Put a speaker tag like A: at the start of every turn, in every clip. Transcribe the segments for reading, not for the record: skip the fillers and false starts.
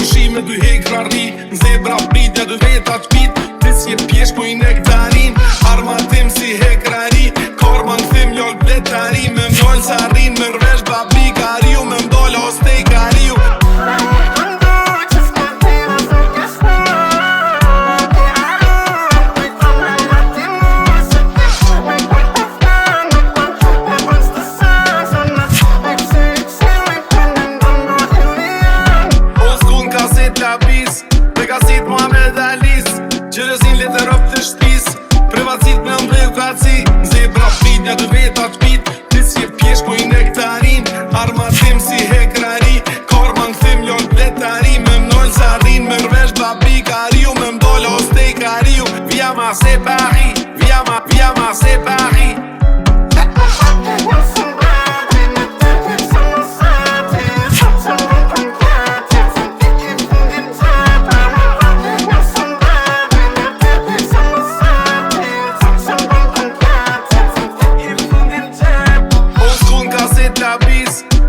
A: shi me dy hekra ri. Zebra pritja dy veta t'pit, ti s'je pjesh ku i nektarin. Arma tim si hekra ri, karma n'thim njall bletari. Me m'njall sa rin, me rvesh babi kariu, me m'dolla o stej kariu. Pregasit Muhammed Alis, Gjelezin letër op të shpis. Privacit me mbleu kaci, zebra pritja dy veta t'pit, ti s'je pjesh ku i nektarin. Arma tim si hekrari, karma n'thim njall bletari. Me m'noll sa rin, me rvesh babi kariu, me m'dolla o stej kariu. Via ma se Paris, via ma se Paris.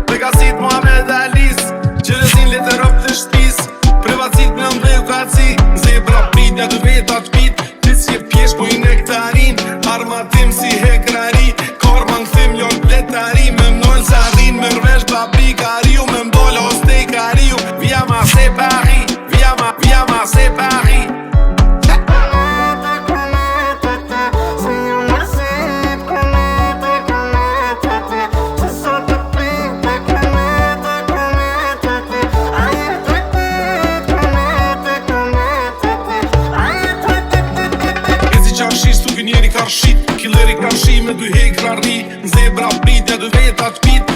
A: Pregasit Muhammed Alis, Gjelezin letër op të shpis. Privacit me mbleu kaci, zebra pritja dy veta t'pit, ti s'je pjesh ku i nektarin. Arma tim si hekrari, karma n'thim njall bletari. Me m'noll sa rin, me rvesh babi kariu, me m'dolla o stej kariu. Via ma se Paris, via ma se Paris. Njeri ka shit, killeri ka shi me dy hekra ri. Zebra pritja dy veta t'pit,